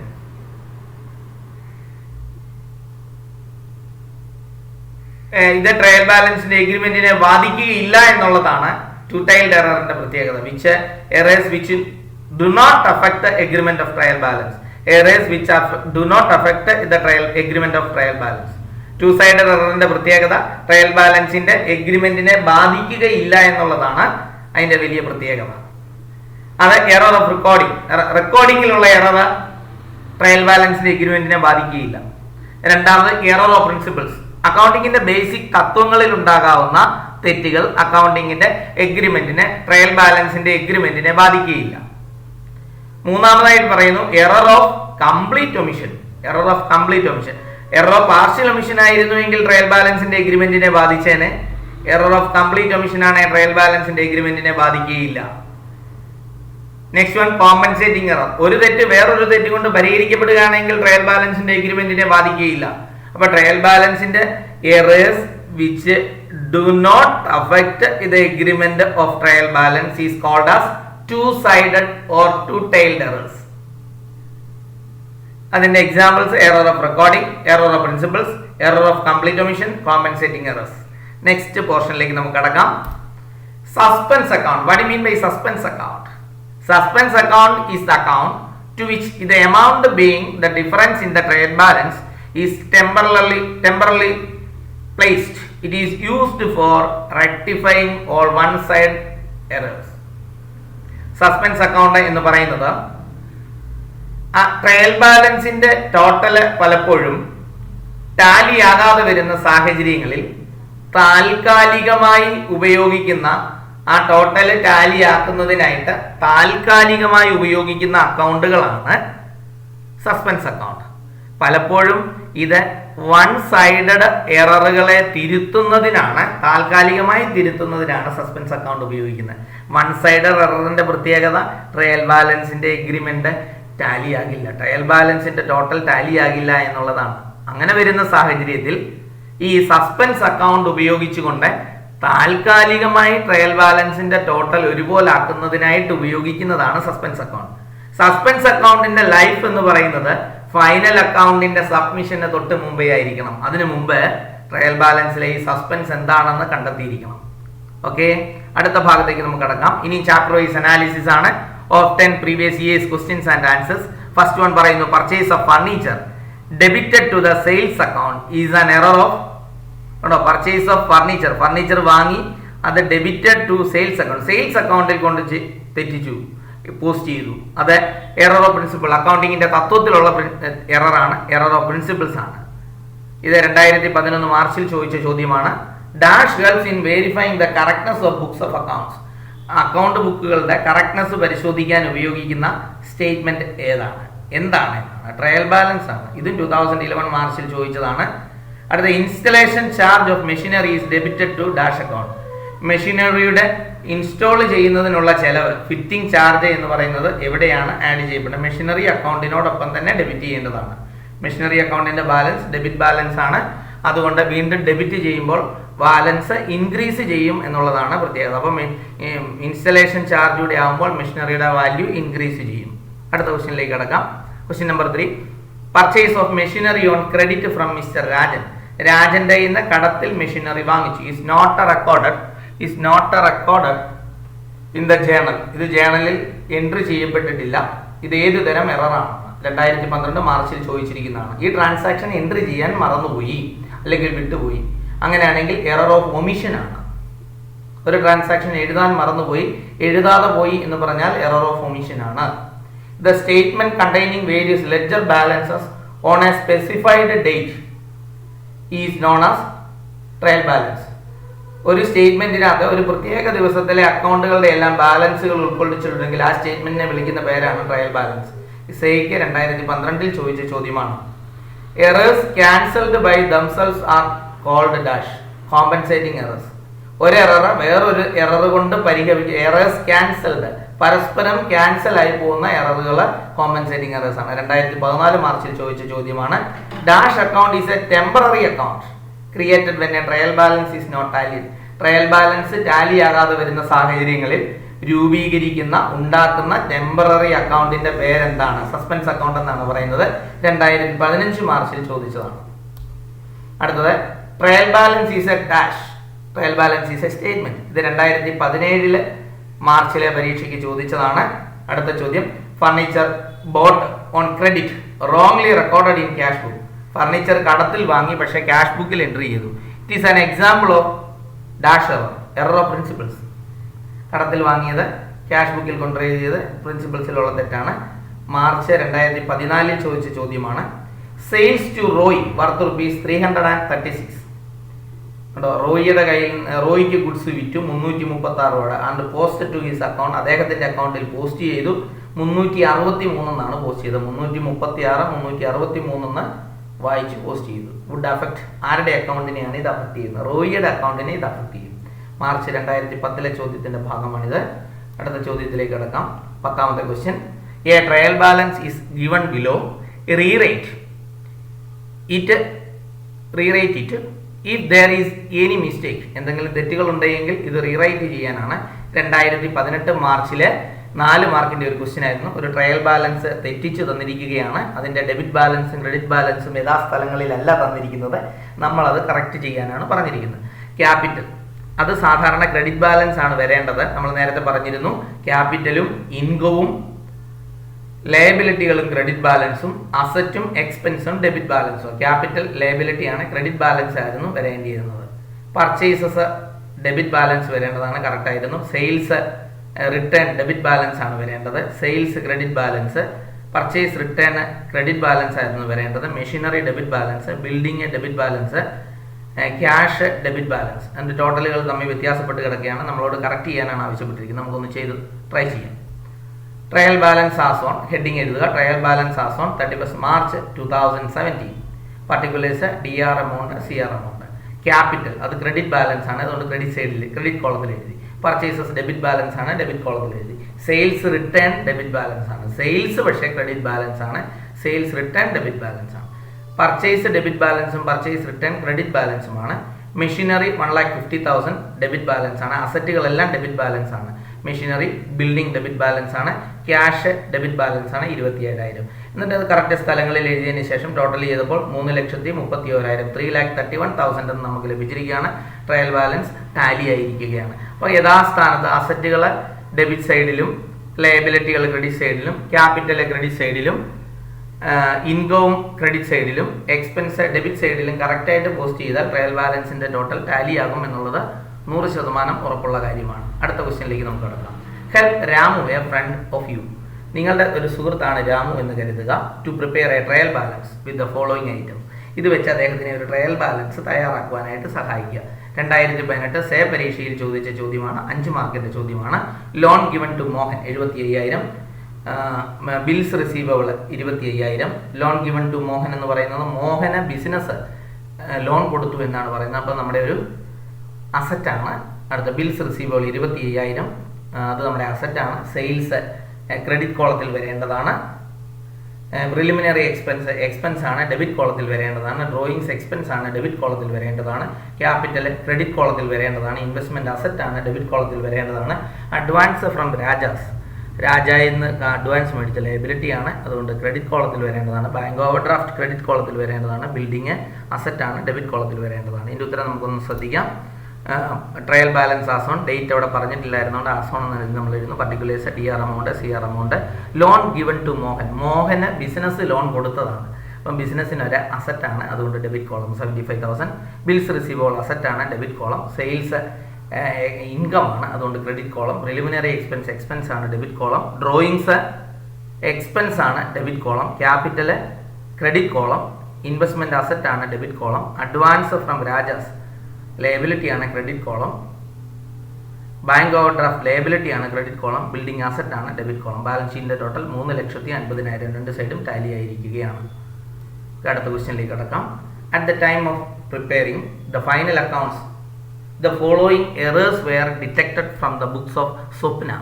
ഇത് ട്രയൽ ബാലൻസിന്റെ എഗ്രിമെന്റിനെ ബാധിക്കുകയില്ല എന്നുള്ളതാണ് ടു ടൈൽഡ് എററിന്റെ പ്രത്യേകത. Which errors which do not affect the agreement of trial balance, errors which do not affect the agreement of trial balance. Two sided എററിന്റെ പ്രത്യേകത ട്രയൽ ബാലൻസിന്റെ എഗ്രിമെന്റിനെ ബാധിക്കുകയില്ല എന്നുള്ളതാണ് അതിന്റെ വലിയ പ്രത്യേകത. അത് എറർ ഓഫ് റെക്കോർഡിംഗിലുള്ള എറർ ട്രയൽ ബാലൻസിന്റെ എഗ്രിമെന്റിനെ ബാധിക്കുകയില്ല. രണ്ടാമത് എറർ ഓഫ് പ്രിൻസിപ്പിൾസ്, അക്കൗണ്ടിങ്ങിന്റെ ബേസിക് തത്വങ്ങളിൽ ഉണ്ടാകാവുന്ന തെറ്റുകൾ അക്കൗണ്ടിങ്ങിന്റെ എഗ്രിമെന്റിനെ, ട്രയൽ ബാലൻസിന്റെ എഗ്രിമെന്റിനെ ബാധിക്കുകയില്ല. മൂന്നാമതായിട്ട് പറയുന്നു error of complete omission. Error of complete omission, error of partial omission ആയിരുന്നുവെങ്കിൽ ട്രയൽ ബാലൻസിന്റെ എഗ്രിമെന്റിനെ ബാധിച്ചേനെ. എറർ ഓഫ് കംപ്ലീറ്റ് ഒമിഷൻ ആണ് ട്രയൽ ബാലൻസിന്റെ എഗ്രിമെന്റിനെ ബാധിക്കുകയില്ല. Next one compensating error. ഒരു തെറ്റ് വേറൊരു തെറ്റ് കൊണ്ട് പരിഹരിക്കപ്പെടുകയാണെങ്കിൽ ട്രയൽ ബാലൻസിന്റെ എഗ്രിമെന്റിനെ ബാധിക്കുകയില്ല. അപ്പൊ ട്രയൽ ബാലൻസിന്റെ errors which do not affect the agreement of trial balance is called as two sided or two tailed errors. അതിന്റെ examples error of recording, error of principles, error of complete omission, compensating errors. Next പോർഷനിലേക്ക് നമുക്ക് കടക്കാം. Suspense account. What you mean by suspense account? Suspense account is the account to which the amount being the difference in the trade balance is temporarily placed. It is used for rectifying all one-side errors. Suspense account എന്ന് പറയുന്നത് ആ trial ബാലൻസിന്റെ total പലപ്പോഴും Tally ആകാതെ വരുന്ന സാഹചര്യങ്ങളിൽ താൽക്കാലികമായി ഉപയോഗിക്കുന്ന, ആ ടോട്ടൽ ടാലി ആക്കുന്നതിനായിട്ട് താൽക്കാലികമായി ഉപയോഗിക്കുന്ന അക്കൗണ്ടുകളാണ് സസ്പെൻസ് അക്കൗണ്ട്. പലപ്പോഴും ഇത് വൺ സൈഡഡ് എററുകളെ തിരുത്തുന്നതിനാണ്, താൽക്കാലികമായി തിരുത്തുന്നതിനാണ് സസ്പെൻസ് അക്കൗണ്ട് ഉപയോഗിക്കുന്നത്. വൺ സൈഡഡ് എററിന്റെ പ്രത്യേകത ട്രയൽ ബാലൻസിന്റെ എഗ്രിമെന്റ് ടാലി ആകില്ല, ട്രയൽ ബാലൻസിന്റെ ടോട്ടൽ ടാലി ആകില്ല എന്നുള്ളതാണ്. അങ്ങനെ വരുന്ന സാഹചര്യത്തിൽ ഈ സസ്പെൻസ് അക്കൗണ്ട് ഉപയോഗിച്ചുകൊണ്ട് താൽക്കാലികമായി ട്രയൽ ബാലൻസിന്റെ ടോട്ടൽ ഒരുപോലെ ആക്കുന്നതിനായിട്ട് ഉപയോഗിക്കുന്നതാണ് സസ്പെൻസ് അക്കൗണ്ട്. സസ്പെൻസ് അക്കൗണ്ടിന്റെ ലൈഫ് എന്ന് പറയുന്നത് ഫൈനൽ അക്കൗണ്ടിന്റെ സബ്മിഷന് തൊട്ട് മുമ്പേ ആയിരിക്കണം. അതിനു മുമ്പ് ട്രയൽ ബാലൻസിലെ ഈ സസ്പെൻസ് എന്താണെന്ന് കണ്ടെത്തിയിരിക്കണം. ഓക്കെ, അടുത്ത ഭാഗത്തേക്ക് നമുക്ക് കടക്കാം. ഇനി ചാപ്റ്റർ വൈസ് അനാലിസിസ് ആണ് of 10 previous years questions and answers. First one പറയുന്നു purchase of furniture debited to the sales account is an error of, purchase of furniture, furniture വാങ്ങി അത് debited to sales account, sales അക്കൗണ്ടിൽ കൊണ്ട് തെറ്റിച്ചു, post ചെയ്തു. അത് error of principle, അക്കൗണ്ടിങ്ങിന്റെ തത്വത്തിലുള്ള എററാണ്, എറർ ഓഫ് പ്രിൻസിപ്പിൾസ് ആണ്. ഇത് 2011 മാർച്ചിൽ ചോദിച്ച ചോദ്യമാണ്. Dash helps in verifying the correctness of books of accounts. Account ബുക്കുകളുടെ correctness പരിശോധിക്കാൻ ഉപയോഗിക്കുന്ന സ്റ്റേറ്റ്മെന്റ് ഏതാണ്, എന്താണ് എന്നാണ്? ട്രയൽ ബാലൻസ് ആണ്. ഇതും 2011 മാർച്ചിൽ ചോദിച്ചതാണ്. അടുത്ത installation charge of machinery is debited to dash account. മെഷീനറിയുടെ ഇൻസ്റ്റാൾ ചെയ്യുന്നതിനുള്ള ചെലവ്, ഫിറ്റിംഗ് ചാർജ് എന്ന് പറയുന്നത് എവിടെയാണ് ആഡ് ചെയ്യപ്പെടുന്നത്? മെഷീനറി അക്കൗണ്ടിനോടൊപ്പം തന്നെ ഡെബിറ്റ് ചെയ്യേണ്ടതാണ്. മെഷീനറി അക്കൗണ്ടിന്റെ ബാലൻസ് ഡെബിറ്റ് ബാലൻസ് ആണ്. അതുകൊണ്ട് വീണ്ടും ഡെബിറ്റ് ചെയ്യുമ്പോൾ ബാലൻസ് ഇൻക്രീസ് ചെയ്യും എന്നുള്ളതാണ് പ്രത്യേകത. അപ്പം ഇൻസ്റ്റലേഷൻ ചാർജ് കൂടി ആകുമ്പോൾ മെഷീനറിയുടെ വാല്യൂ ഇൻക്രീസ് ചെയ്യും. അടുത്ത ക്വസ്റ്റ്യനിലേക്ക് കിടക്കാം. Question number 3, purchase of machinery on credit from Mister Rajan. രാജന്റെ ഇന്ന് കടത്തിൽ മെഷീനറി വാങ്ങിച്ചു. Is not recorded in the journal. ഇത് ജേണലിൽ എൻട്രി ചെയ്യപ്പെട്ടിട്ടില്ല. ഇത് ഏതു തരം എററാണ്? 2012 മാർച്ചിൽ ചോദിച്ചിരിക്കുന്നതാണ്. ഈ ട്രാൻസാക്ഷൻ എൻട്രി ചെയ്യാൻ മറന്നുപോയി അല്ലെങ്കിൽ വിട്ടുപോയി. അങ്ങനെയാണെങ്കിൽ എറർ ഓഫ് ഒമിഷൻ ആണ്. ഒരു ട്രാൻസാക്ഷൻ എഴുതാൻ മറന്നുപോയി, എഴുതാതെ പോയി എന്ന് പറഞ്ഞാൽ എറർ ഓഫ് ഒമിഷൻ ആണ്. The statement containing various ledger balances on a specified date is known as trial balance. ഒരു സ്റ്റേറ്റ്മെന്റിനകത്ത് ഒരു പ്രത്യേക ദിവസത്തിലെ അക്കൗണ്ടുകളുടെ എല്ലാം ബാലൻസുകൾ ഉൾക്കൊള്ളിച്ചിട്ടുണ്ടെങ്കിൽ ആ സ്റ്റേറ്റ്മെന്റിനെ വിളിക്കുന്ന പേരാണ് ട്രയൽ ബാലൻസ്. ഇസൈക്ക് 2012 ചോദിച്ച ചോദ്യമാണ്. Errors cancelled by themselves are called dash compensating errors. ഒരു എറർ വേറൊരു എറർ കൊണ്ട് പരിഹരിക്കുക. എറേഴ്സ് ക്യാൻസൽഡ്, പരസ്പരം ക്യാൻസൽ ആയി പോകുന്ന എററുകൾ കോമ്പൻസേറ്റിംഗ് എറേഴ്സ് ആണ്. 2014 മാർച്ചിൽ ചോദിച്ച ചോദ്യമാണ്. Dash account is a temporary account created when a trial balance is not tallied. Trial balance tally ആകാതെ വരുന്ന സാഹചര്യങ്ങളിൽ ഉണ്ടാക്കുന്ന ടെമ്പററി അക്കൗണ്ടിന്റെ പേരെന്താണ്? സസ്പെൻസ് അക്കൗണ്ട് എന്നാണ് പറയുന്നത്. 2015 മാർച്ചിൽ ചോദിച്ചതാണ്. അടുത്തത് trial balance is a dash. Trial balance is a statement. ഇത് 2017 മാർച്ചിലെ പരീക്ഷയ്ക്ക് ചോദിച്ചതാണ്. അടുത്ത ചോദ്യം, furniture bought on credit wrongly recorded in cash book. Furniture കടത്തിൽ വാങ്ങി പക്ഷേ ക്യാഷ് ബുക്കിൽ എൻട്രി ചെയ്തു. It is an example of dash error of principles. കടത്തിൽ വാങ്ങിയത് ക്യാഷ് ബുക്കിൽ കൊണ്ടുപോയി ചെയ്ത് പ്രിൻസിപ്പിൾസിലുള്ള തെറ്റാണ്. മാർച്ച് 2014 ചോദിച്ച ചോദ്യമാണ്. Sales to Roy worth ₹336. റോയിക്ക് ഗുഡ്സ് വിറ്റു 336 രൂപ. And post to his account. അദ്ദേഹത്തിന്റെ അക്കൗണ്ടിൽ പോസ്റ്റ് ചെയ്തു 363 എന്നാണ് പോസ്റ്റ് ചെയ്തത്. 336 363 എന്ന് വായിച്ച് പോസ്റ്റ് ചെയ്തു. വുഡ് അഫക്ട് ആരുടെ അക്കൗണ്ടിനെയാണ് ഇത് അഫക്ട് ചെയ്യുന്നത്? റോയിയുടെ അക്കൗണ്ടിനെ ഇത് അഫക്ട് ചെയ്യും. മാർച്ച് 2010 ചോദ്യത്തിന്റെ ഭാഗമാണിത്. അടുത്ത ചോദ്യത്തിലേക്ക് കടക്കാം. 10ാമത്തെ question. A trial balance is given below. Rewrite it if there is any mistake. എന്തെങ്കിലും തെറ്റുകൾ ഉണ്ടെങ്കിൽ ഇത് റീറൈറ്റ് ചെയ്യാനാണ്. 2018 മാർച്ചിലെ 4 മാർക്കിന്റെ ഒരു ക്വസ്റ്റ്യൻ ആയിരുന്നു. ഒരു ട്രയൽ ബാലൻസ് തെറ്റിച്ചു തന്നിരിക്കുകയാണ്. അതിന്റെ ഡെബിറ്റ് ബാലൻസും ക്രെഡിറ്റ് ബാലൻസും യഥാസ്ഥലങ്ങളിലല്ല തന്നിരിക്കുന്നത്. നമ്മളത് കറക്റ്റ് ചെയ്യാനാണ് പറഞ്ഞിരിക്കുന്നത്. ക്യാപിറ്റൽ അത് സാധാരണ ക്രെഡിറ്റ് ബാലൻസ് ആണ് വരേണ്ടത്. നമ്മൾ നേരത്തെ പറഞ്ഞിരുന്നു ക്യാപിറ്റലും ഇൻകവും ലയബിലിറ്റികളും ക്രെഡിറ്റ് ബാലൻസും അസറ്റും എക്സ്പെൻസും ഡെബിറ്റ് ബാലൻസും. ക്യാപിറ്റൽ ലയബിലിറ്റി ആണ്, ക്രെഡിറ്റ് ബാലൻസ് ആയിരുന്നു വരേണ്ടിയിരുന്നത്. പർച്ചേസസ് ഡെബിറ്റ് ബാലൻസ് വരേണ്ടതാണ്, കറക്റ്റ് ആയിരുന്നു. സെയിൽസ് റിട്ടേൺ ഡെബിറ്റ് ബാലൻസ് ആണ് വരേണ്ടത്. Sales credit balance, purchase return credit balance ആയിരുന്നു വരേണ്ടത്. Machinery debit balance, building debit balance, cash debit balance. അതിന്റെ ടോട്ടലുകൾ തമ്മിൽ വ്യത്യാസപ്പെട്ട് കിടക്കുകയാണ്. നമ്മളോട് കറക്റ്റ് ചെയ്യാനാണ് ആവശ്യപ്പെട്ടിരിക്കുന്നത്. നമുക്കൊന്ന് ചെയ്ത് ട്രൈ ചെയ്യാം. Trial balance as on heading എഴുതുക. Trial balance as on 31 March 2017. Particulars DR amount, CR amount. Capital അത് ക്രെഡിറ്റ് ബാലൻസ് ആണ്, അതുകൊണ്ട് ക്രെഡിറ്റ് സൈഡിൽ ക്രെഡിറ്റ് കോളത്തിൽ എഴുതി. പർച്ചേസസ് ഡെബിറ്റ് ബാലൻസ് ആണ്, ഡെബിറ്റ് കോളത്തിൽ എഴുതി. സെയിൽസ് റിട്ടേൺ ഡെബിറ്റ് ബാലൻസ് ആണ്. സെയിൽസ് പക്ഷേ ക്രെഡിറ്റ് ബാലൻസ് ആണ്, സെയിൽസ് റിട്ടേൺ ഡെബിറ്റ് ബാലൻസ് ആണ്. പർച്ചേസ് ഡെബിറ്റ് ബാലൻസും പർച്ചേസ് റിട്ടേൺ ക്രെഡിറ്റ് ബാലൻസുമാണ്. മെഷീനറി 1,50,000 ഡെബിറ്റ് ബാലൻസ് ആണ്. അസറ്റുകളെല്ലാം ഡെബിറ്റ് ബാലൻസ് ആണ്. മെഷീനറി ബിൽഡിംഗ് ഡെബിറ്റ് ബാലൻസ് ആണ്. ക്യാഷ് ഡെബിറ്റ് ബാലൻസ് ആണ് 27,000. എന്നിട്ട് അത് കറക്റ്റ് സ്ഥലങ്ങളിൽ എഴുതിയതിനു ശേഷം ടോട്ടൽ ചെയ്തപ്പോൾ 3,31,000 3,31,000 എന്ന് നമുക്ക് ലഭിച്ചിരിക്കുകയാണ്. ട്രയൽ ബാലൻസ് ടാലി ആയിരിക്കുകയാണ്. അപ്പോൾ യഥാസ്ഥാനത്ത് അസറ്റുകൾ ഡെബിറ്റ് സൈഡിലും ലയബിലിറ്റികൾ ക്രെഡിറ്റ് സൈഡിലും ക്യാപിറ്റൽ ക്രെഡിറ്റ് സൈഡിലും ഇൻകവും ക്രെഡിറ്റ് സൈഡിലും എക്സ്പെൻസ് ഡെബിറ്റ് സൈഡിലും കറക്റ്റായിട്ട് പോസ്റ്റ് ചെയ്താൽ ട്രയൽ ബാലൻസിന്റെ ടോട്ടൽ ടാലി ആകും എന്നുള്ളത് 100% ഉറപ്പുള്ള കാര്യമാണ്. അടുത്ത ക്വസ്റ്റ്യനിലേക്ക് നമുക്ക് കടക്കാം. Help Ramu a friend of you. നിങ്ങളുടെ ഒരു സുഹൃത്താണ് രാമു എന്ന് കരുതുക. To prepare a trial balance with the following item. ഇത് വെച്ച് അദ്ദേഹത്തിന് ഒരു ട്രയൽ ബാലൻസ് തയ്യാറാക്കുവാനായിട്ട് സഹായിക്കുക. 2018 സേ പരീക്ഷയിൽ ചോദിച്ച ചോദ്യമാണ്. 5 മാർക്കിന്റെ ചോദ്യമാണ്. Loan given to Mohan 75,000. Bills receivable 25,000. Loan given to Mohan എന്ന് പറയുന്നത് മോഹന് ബിസിനസ് ലോൺ കൊടുത്തു എന്നാണ് പറയുന്നത്. അപ്പോൾ നമ്മുടെ ഒരു അസറ്റാണ്. അടുത്ത ബിൽസ് റിസീവബിൾ 25,000, അത് നമ്മുടെ അസറ്റാണ്. സെയിൽസ് ക്രെഡിറ്റ് കോളത്തിൽ വരേണ്ടതാണ്. പ്രിലിമിനറി എക്സ്പെൻസ് ആണ്, ഡെബിറ്റ് കോളത്തിൽ വരേണ്ടതാണ്. ഡ്രോയിങ്സ് എക്സ്പെൻസ് ആണ്, ഡെബിറ്റ് കോളത്തിൽ വരേണ്ടതാണ്. ക്യാപിറ്റൽ ക്രെഡിറ്റ് കോളത്തിൽ വരേണ്ടതാണ്. ഇൻവെസ്റ്റ്മെന്റ് അസറ്റ് ആണ്, ഡെബിറ്റ് കോളത്തിൽ വരേണ്ടതാണ്. അഡ്വാൻസ് ഫ്രം രാജായിൽ നിന്ന് അഡ്വാൻസ് മേടിച്ച ലയബിലിറ്റി ആണ്, അതുകൊണ്ട് ക്രെഡിറ്റ് കോളത്തിൽ വരേണ്ടതാണ്. ബാങ്ക് ഓവർ ഡ്രാഫ്റ്റ് ക്രെഡിറ്റ് കോളത്തിൽ വരേണ്ടതാണ്. ബിൽഡിംഗ് അസറ്റ് ആണ്, ഡെബിറ്റ് കോളത്തിൽ വരേണ്ടതാണ്. ഇതിന്റെ ഉത്തരം നമുക്കൊന്ന് ശ്രദ്ധിക്കാം. ട്രയൽ ബാലൻസ് ആസോൺ ഡേറ്റ് അവിടെ പറഞ്ഞിട്ടില്ലായിരുന്നുകൊണ്ട് ആസോൺ എന്ന് നമ്മൾ എഴുതുന്നു. Particulars DR amount, CR amount. Loan given to Mohan, മോഹന് ബിസിനസ് ലോൺ കൊടുത്തതാണ്. അപ്പം ബിസിനസ്സിന് ഒരു അസറ്റാണ്, അതുകൊണ്ട് ഡെബിറ്റ് കോളം 75,000. ബിൽസ് റിസീവബിൾ അസറ്റാണ്, ഡെബിറ്റ് കോളം. സെയിൽസ് ഇൻകം ആണ്, അതുകൊണ്ട് ക്രെഡിറ്റ് കോളം. പ്രിലിമിനറി എക്സ്പെൻസ് ആണ്, ഡെബിറ്റ് കോളം. ഡ്രോയിങ്സ് എക്സ്പെൻസ് ആണ്, debit column. Capital credit column. Investment asset ആണ്, debit column. Advance from Raja's liability ആണ്, credit column. Bank overdraft liability ആണ്, credit column. Building asset ആണ്, debit column. Balance ഷീറ്റിന്റെ total 3,50,000 രണ്ട് സൈഡും Tally ആയിരിക്കുകയാണ്. അടുത്ത ക്വസ്റ്റ്യനിലേക്ക് കടക്കാം. At the time of preparing the final accounts the following errors were detected from the books of Swapna.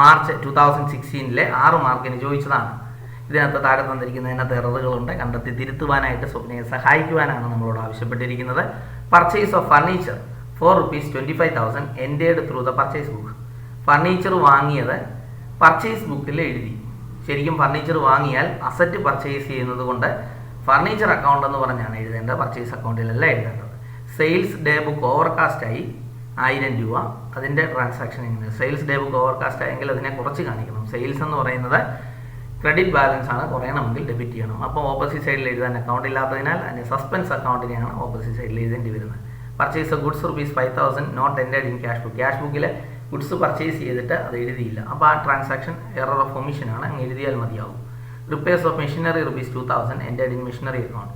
March 2016 6 മാർക്കിന് ചോദിച്ചതാണ്. ഇതിനകത്ത് താഴെ തന്നിരിക്കുന്നതിനകത്ത് എററുകളുണ്ട്, കണ്ടെത്തി തിരുത്തുവാനായിട്ട് സ്വപ്നയെ സഹായിക്കുവാനാണ് നമ്മളോട് ആവശ്യപ്പെട്ടിരിക്കുന്നത്. Purchase of furniture four ₹25,000 entered through the purchase book. Furniture വാങ്ങിയത് പർച്ചേസ് ബുക്കിൽ എഴുതി. ശരിക്കും ഫർണിച്ചർ വാങ്ങിയാൽ അസറ്റ് പർച്ചേസ് ചെയ്യുന്നത് കൊണ്ട് ഫർണിച്ചർ അക്കൗണ്ട് എന്ന് പറഞ്ഞാണ് എഴുതേണ്ടത്, പർച്ചേസ് അക്കൗണ്ടിലല്ല എഴുതേണ്ടത്. സെയിൽസ് ഡേ ബുക്ക് ഓവർകാസ്റ്റായി ₹1000. അതിൻ്റെ ട്രാൻസാക്ഷൻ എങ്ങനെ? സെയിൽസ് ഡേ ബുക്ക് ഓവർകാസ്റ്റ് ആയെങ്കിൽ അതിനെ കുറച്ച് കാണിക്കണം. സെയിൽസ് എന്ന് പറയുന്നത് ക്രെഡിറ്റ് ബാലൻസ് ആണ്, കുറയണമെങ്കിൽ ഡെബിറ്റ് ചെയ്യണം. അപ്പോൾ ഓപ്പോസിറ്റ് സൈഡിൽ എഴുതാൻ അക്കൗണ്ട് ഇല്ലാത്തതിനാൽ അതിന് സസ്പെൻസ് അക്കൗണ്ടിനെയാണ് ഓപ്പോസിറ്റ് സൈഡിൽ എഴുതേണ്ടി വരുന്നത്. Purchase goods ₹5,000 not entered in cash book. Cash ബുക്കിൽ ഗുഡ്സ് പർച്ചേസ് ചെയ്തിട്ട് അത് എഴുതിയില്ല, അപ്പോൾ ആ ട്രാൻസാക്ഷൻ എറർ ഓഫ് ഒമിഷൻ ആണ്, അങ്ങ് എഴുതിയാൽ മതിയാവും. Repairs of machinery ₹2,000 entered in machinery account.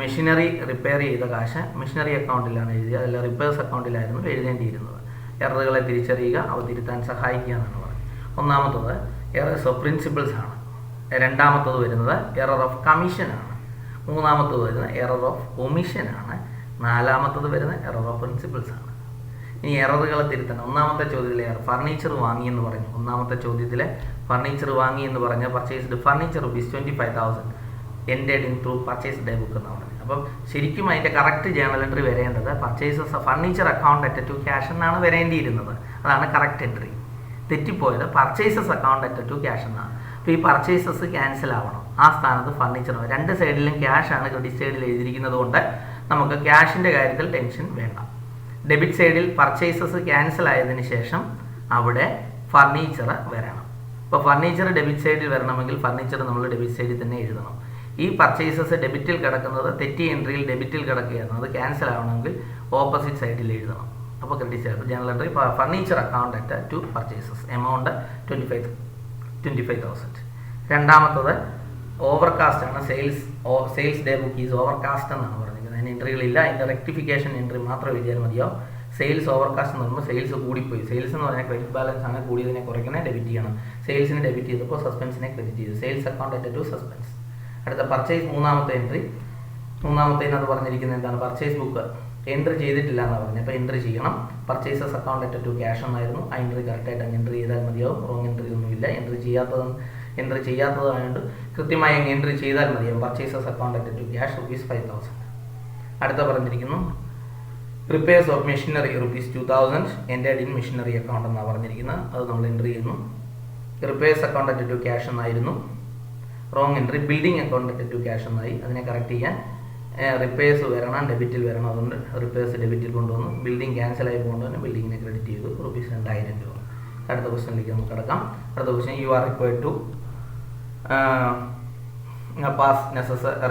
Machinery repair ചെയ്ത കാശ് മെഷീനറി അക്കൗണ്ടിലാണ് എഴുതിയത്, അല്ല റിപ്പയർസ് അക്കൗണ്ടിലായിരുന്നു എഴുതേണ്ടിയിരുന്നത്. എററുകളെ തിരിച്ചറിയുക, അവ തിരുത്താൻ സഹായിക്കുക എന്നാണ് പറയുന്നത്. ഒന്നാമത്തത് എറേഴ്സ് ഓഫ് പ്രിൻസിപ്പിൾസ് ആണ്. രണ്ടാമത്തത് വരുന്നത് എറർ ഓഫ് കമ്മീഷൻ ആണ്. മൂന്നാമത്തത് വരുന്നത് എറർ ഓഫ് ഒമിഷൻ ആണ്. നാലാമത്തത് വരുന്നത് എറർ ഓഫ് പ്രിൻസിപ്പിൾസ് ആണ്. ഇനി എററുകളെ തിരുത്തണം. ഒന്നാമത്തെ ചോദ്യത്തിലെ ഫർണിച്ചർ വാങ്ങിയെന്ന് പറഞ്ഞു. ഒന്നാമത്തെ ചോദ്യത്തിലെ ഫർണിച്ചർ വാങ്ങിയെന്ന് പറഞ്ഞ purchased furniture ₹25,000 entered in through purchase day book എന്നാണ് പറഞ്ഞത്. അപ്പം ശരിക്കും അതിൻ്റെ കറക്റ്റ് ജേണൽ എൻട്രി വരേണ്ടത് purchases furniture account at to cash എന്നാണ് വരേണ്ടിയിരുന്നത്. അതാണ് കറക്റ്റ് എൻട്രി. തെറ്റിപ്പോയത് purchases account at to cash എന്നാണ്. അപ്പോൾ ഈ പർച്ചേസസ് ക്യാൻസൽ ആവണം, ആ സ്ഥാനത്ത് ഫർണിച്ചർ. രണ്ട് സൈഡിലും ക്യാഷാണ് ക്രെഡിറ്റ് സൈഡിൽ എഴുതിയിരിക്കുന്നത് കൊണ്ട് നമുക്ക് ക്യാഷിൻ്റെ കാര്യത്തിൽ ടെൻഷൻ വേണ്ട. ഡെബിറ്റ് സൈഡിൽ പർച്ചേസസ് ക്യാൻസൽ ആയതിനു ശേഷം അവിടെ ഫർണിച്ചർ വരണം. ഇപ്പോൾ ഫർണിച്ചർ ഡെബിറ്റ് സൈഡിൽ വരണമെങ്കിൽ ഫർണിച്ചർ നമ്മൾ ഡെബിറ്റ് സൈഡിൽ തന്നെ എഴുതണം. ഈ പർച്ചേസസ് ഡെബിറ്റിൽ കിടക്കുന്നത് തെറ്റിയ എൻട്രിയിൽ ഡെബിറ്റിൽ കിടക്കുകയാണ്, അത് ക്യാൻസൽ ആവണമെങ്കിൽ ഓപ്പോസിറ്റ് സൈഡിൽ എഴുതണം. അപ്പോൾ credit side general entry furniture account at to purchases amount 25,000. രണ്ടാമത്തത് ഓവർകാസ്റ്റ് ആണ്. Sales day book is overcast എന്നാണ് പറഞ്ഞിരിക്കുന്നത്. അതിന് എൻട്രികളില്ല, അതിൻ്റെ റെക്ടിഫിക്കേഷൻ എൻട്രി മാത്രം എഴുതിയാൽ മതിയാവും. സെയിൽസ് ഓവർകാസ്റ്റ് എന്ന് പറയുമ്പോൾ സെയിൽസ് കൂടിപ്പോയി. സെയിൽസ് എന്ന് പറഞ്ഞാൽ ക്രെഡിറ്റ് ബാലൻസ് ആണ്, കൂടിയതിനെ കുറയ്ക്കണേ ഡെബിറ്റ് ചെയ്യണം. സെയിൽസിനെ ഡെബിറ്റ് ചെയ്തപ്പോൾ സസ്പെൻസിനെ ക്രെഡിറ്റ് ചെയ്തു. Sales account at to suspense. അടുത്ത പർച്ചേസ് മൂന്നാമത്തെ എൻട്രി. മൂന്നാമത്തേനത് പറഞ്ഞിരിക്കുന്നത് എന്താണ്? പർച്ചേസ് ബുക്ക് എൻട്രി ചെയ്തിട്ടില്ല എന്നാണ് പറഞ്ഞത്. അപ്പോൾ എൻട്രി ചെയ്യണം. Purchases account at to cash എന്നായിരുന്നു. ആ എൻട്രി കറക്റ്റായിട്ട് അങ്ങ് എൻട്രി ചെയ്താൽ മതിയാവും. റോങ് എൻട്രി ഒന്നുമില്ല. എൻട്രി ചെയ്യാത്തതായതുകൊണ്ട് കൃത്യമായി അങ്ങ് എൻട്രി ചെയ്താൽ മതിയാവും. Purchases account at to cash ₹5,000. അടുത്ത പറഞ്ഞിരിക്കുന്നു repairs of machinery ₹2,000 entered in machinery account എന്നാണ് പറഞ്ഞിരിക്കുന്നത്. അത് നമ്മൾ എൻട്രി ചെയ്യുന്നു. Repairs account at to cash എന്നായിരുന്നു. Wrong entry. Building account at to cash എന്നായി. അതിനെ കറക്റ്റ് ചെയ്യാൻ റിപ്പയർസ് വരണം, ഡെബിറ്റിൽ വരണം. അതുകൊണ്ട് റിപ്പയർസ് ഡെബിറ്റിൽ കൊണ്ടുവന്നു. ബിൽഡിംഗ് ക്യാൻസലായി പോകുന്നത് തന്നെ ബിൽഡിങ്ങിനെ ക്രെഡിറ്റ് ചെയ്തു. ₹2,000. അടുത്ത ക്വസ്റ്റനിലേക്ക് നമുക്ക് കിടക്കാം. അടുത്ത question you are required to pass